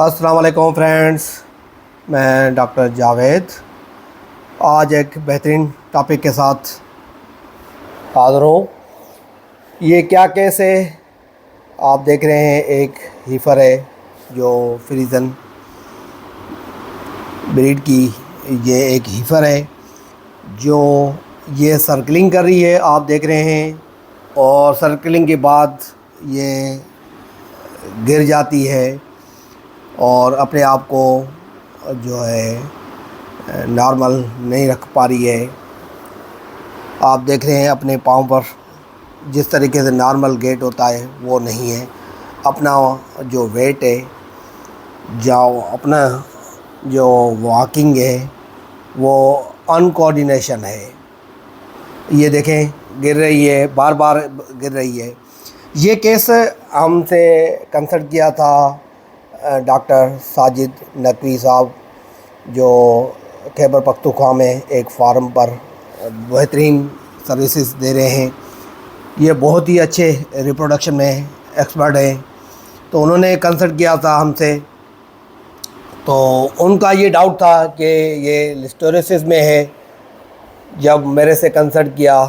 अस्सलाम वालेकुम फ्रेंड्स, मैं डॉक्टर जावेद आज एक बेहतरीन टॉपिक के साथ हाज़िर हूँ। ये क्या केस है? आप देख रहे हैं एक हीफर है जो फ्रीजन ब्रीड की। ये एक हीफर है जो ये सर्कलिंग कर रही है, आप देख रहे हैं। और सर्कलिंग के बाद ये गिर जाती है और अपने आप को जो है नॉर्मल नहीं रख पा रही है। आप देख रहे हैं अपने पाँव पर जिस तरीके से नॉर्मल गेट होता है वो नहीं है। अपना जो वेट है, जो अपना जो वॉकिंग है, वो अनकोऑर्डिनेशन है। ये देखें, गिर रही है, बार बार गिर रही है। ये केस हमसे कंसल्ट किया था डॉक्टर साजिद नकवी साहब, जो खैबर पख्तूनख्वा में एक फार्म पर बेहतरीन सर्विसेज दे रहे हैं। ये बहुत ही अच्छे रिप्रोडक्शन में एक्सपर्ट हैं। तो उन्होंने कंसल्ट किया था हमसे, तो उनका ये डाउट था कि ये लिस्टोरेसिस में है। जब मेरे से कंसल्ट किया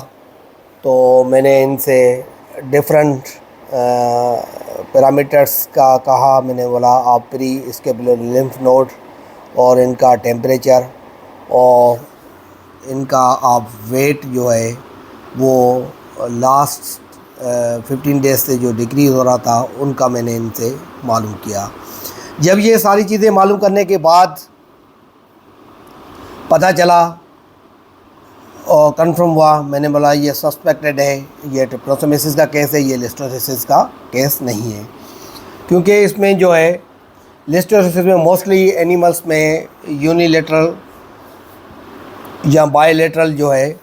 तो मैंने इनसे डिफरेंट पैरामीटर्स का कहा। मैंने बोला आप प्री स्केपुलर लिम्फ नोड और इनका टेम्परेचर और इनका आप वेट जो है वो लास्ट 15 डेज से जो डिक्रीज़ हो रहा था उनका मैंने इनसे मालूम किया। जब ये सारी चीज़ें मालूम करने के बाद पता चला और कंफर्म हुआ, मैंने बोला ये सस्पेक्टेड है, ये ट्रिप्नोसोमियासिस का केस है, ये लिस्टोसिस का केस नहीं है। क्योंकि इसमें जो है लिस्टोसिस में मोस्टली एनिमल्स में यूनिलेटरल या बायलेटरल जो है,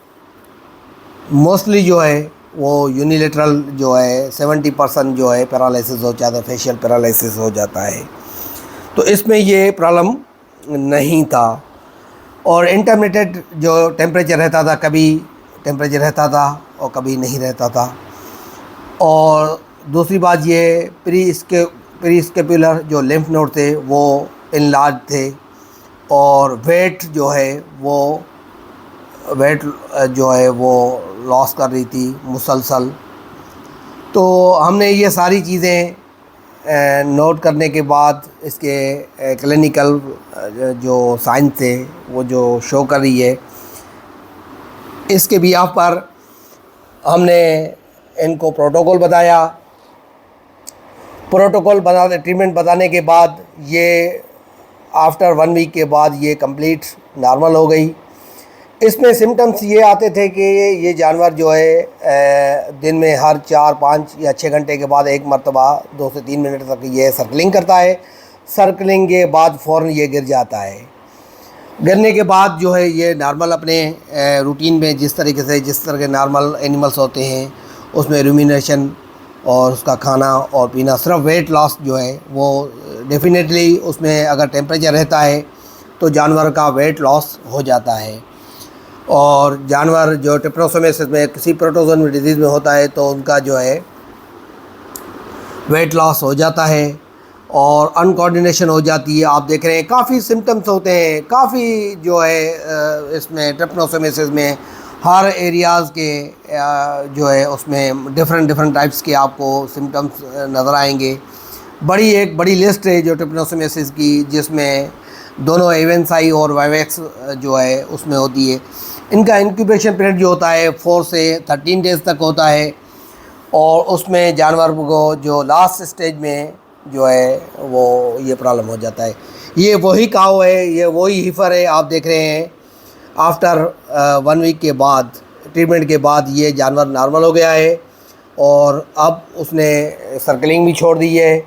मोस्टली जो है वो यूनिलेटरल जो है 70% जो है पैरालिसिस हो जाता है, फेशियल पैरालिसिस हो जाता है। तो इसमें ये प्रॉब्लम नहीं था। और इंटरमिटेड जो टेम्परेचर रहता था, कभी टेम्परेचर रहता था और कभी नहीं रहता था। और दूसरी बात ये प्री स्केपुलर जो लिम्फ नोड थे वो इनलार्ज थे और वेट जो है वो लॉस कर रही थी मुसलसल। तो हमने ये सारी चीज़ें नोट करने के बाद इसके क्लिनिकल जो साइंस थे वो जो शो कर रही है, इसके बिहाफ पर हमने इनको प्रोटोकॉल बताया। ट्रीटमेंट बताने के बाद ये आफ्टर 1 वीक के बाद ये कंप्लीट नॉर्मल हो गई। इसमें सिम्टम्स ये आते थे कि ये जानवर जो है दिन में हर 4, 5 या 6 घंटे के बाद एक मरतबा 2 से 3 मिनट तक ये सर्कलिंग करता है। सर्कलिंग के बाद फ़ौरन ये गिर जाता है। गिरने के बाद जो है ये नॉर्मल अपने रूटीन में जिस तरह के नॉर्मल एनिमल्स होते हैं उसमें रूमिनेशन और उसका खाना और पीना, सिर्फ वेट लॉस जो है वो डेफिनेटली उसमें अगर टेम्परेचर रहता है तो जानवर का वेट लॉस हो जाता है। और जानवर जो ट्रिप्नोसोमियासिस में किसी प्रोटोजोन डिजीज़ में होता है तो उनका जो है वेट लॉस हो जाता है और अनकोऑर्डिनेशन हो जाती है। आप देख रहे हैं काफ़ी सिम्टम्स होते हैं, काफ़ी जो है इसमें ट्रिप्नोसोमियासिस में हर एरियाज़ के जो है उसमें डिफरेंट टाइप्स के आपको सिम्टम्स नज़र आएंगे। एक बड़ी लिस्ट है जो ट्रिप्नोसोमियासिस की, जिसमें दोनों एवेंसाई और वाइवेक्स जो है उसमें होती है। इनका इंक्यूबेशन पीरियड जो होता है 4 से 13 डेज़ तक होता है और उसमें जानवर को जो लास्ट स्टेज में जो है वो ये प्रॉब्लम हो जाता है। ये वही काऊ है, ये वही हीफर है। आप देख रहे हैं आफ्टर 1 वीक के बाद, ट्रीटमेंट के बाद ये जानवर नॉर्मल हो गया है और अब उसने सर्कलिंग भी छोड़ दी है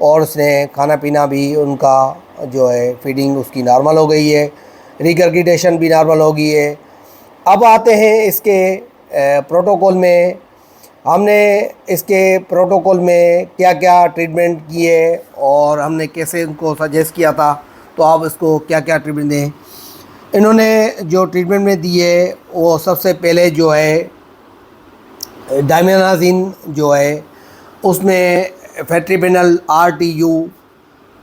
और उसने खाना पीना भी, उनका जो है फीडिंग उसकी नॉर्मल हो गई है, रिगर्गिटेशन भी नॉर्मल हो गई है। अब आते हैं इसके प्रोटोकॉल में। हमने इसके प्रोटोकॉल में क्या क्या ट्रीटमेंट किए और हमने कैसे उनको सजेस्ट किया था, तो आप इसको क्या क्या ट्रीटमेंट दें। इन्होंने जो ट्रीटमेंट में दिए वो सबसे पहले जो है डायमेनाजिन जो है उसमें फेट्रिबिनल RTU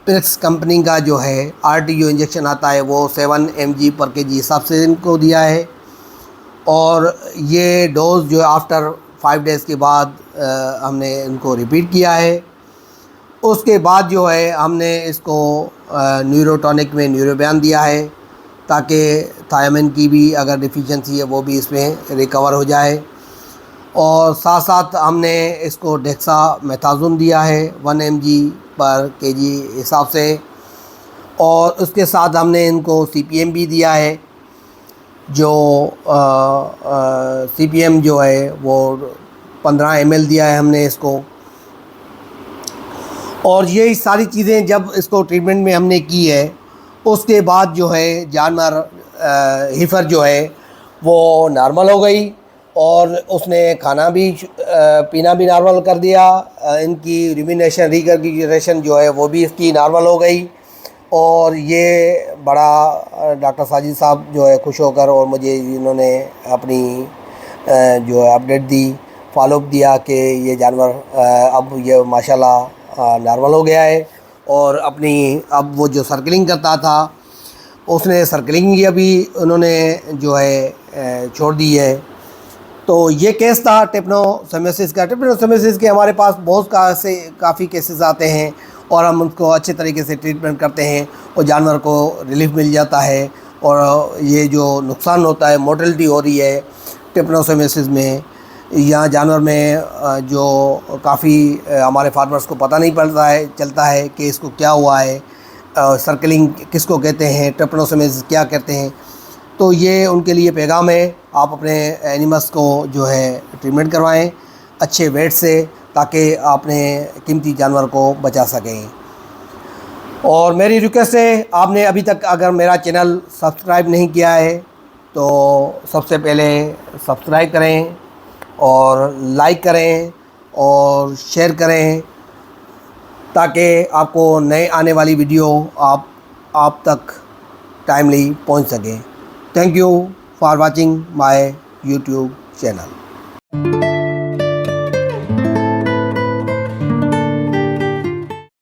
एपिक्स कंपनी का जो है RTU इंजेक्शन आता है वो 7 mg पर kg हिसाब से इनको दिया है। और ये डोज जो आफ्टर 5 डेज़ के बाद हमने इनको रिपीट किया है। उसके बाद जो है हमने इसको न्यूरोटॉनिक में न्यूरोबयान दिया है ताकि थायमिन की भी अगर डिफिशिएंसी है वो भी इसमें रिकवर हो जाए। और साथ साथ हमने इसको डेक्सामेथासोन दिया है 1 mg पर kg हिसाब से। और उसके साथ हमने इनको CPM भी दिया है, जो CPM जो है वो 15 ml दिया है हमने इसको। और ये सारी चीज़ें जब इसको ट्रीटमेंट में हमने की है उसके बाद जो है जानवर हीफर जो है वो नॉर्मल हो गई और उसने खाना भी पीना भी नॉर्मल कर दिया। इनकी रिमिनेशन रिकग्निशन जो है वो भी इसकी नॉर्मल हो गई। और ये बड़ा डॉक्टर साजिद साहब जो है खुश होकर और मुझे इन्होंने अपनी जो है अपडेट दी, फॉलोअप दिया कि ये जानवर अब ये माशाल्लाह नॉर्मल हो गया है। और अपनी अब वो जो सर्कलिंग करता था उसने सर्कलिंग ही अभी उन्होंने जो है छोड़ दी है। तो ये केस था ट्रिपनोसोमियासिस का। ट्रिपनोसोमियासिस के हमारे पास बहुत काफ़ी केसेस आते हैं और हम उनको अच्छे तरीके से ट्रीटमेंट करते हैं और जानवर को रिलीफ मिल जाता है। और ये जो नुकसान होता है, मोर्टेलिटी हो रही है ट्रिपनोसोमियासिस में, यहाँ जानवर में जो काफ़ी हमारे फार्मर्स को पता नहीं चलता है कि इसको क्या हुआ है, सर्कलिंग किसको कहते हैं, ट्रिपनोसोमियासिस क्या कहते हैं। तो ये उनके लिए पैगाम है, आप अपने एनिमल्स को जो है ट्रीटमेंट करवाएं अच्छे वेट से ताकि अपने कीमती जानवर को बचा सकें। और मेरी रिक्वेस्ट है, आपने अभी तक अगर मेरा चैनल सब्सक्राइब नहीं किया है तो सबसे पहले सब्सक्राइब करें और लाइक करें और शेयर करें ताकि आपको नए आने वाली वीडियो आप तक टाइमली पहुंच सके। Thank you for watching my YouTube channel.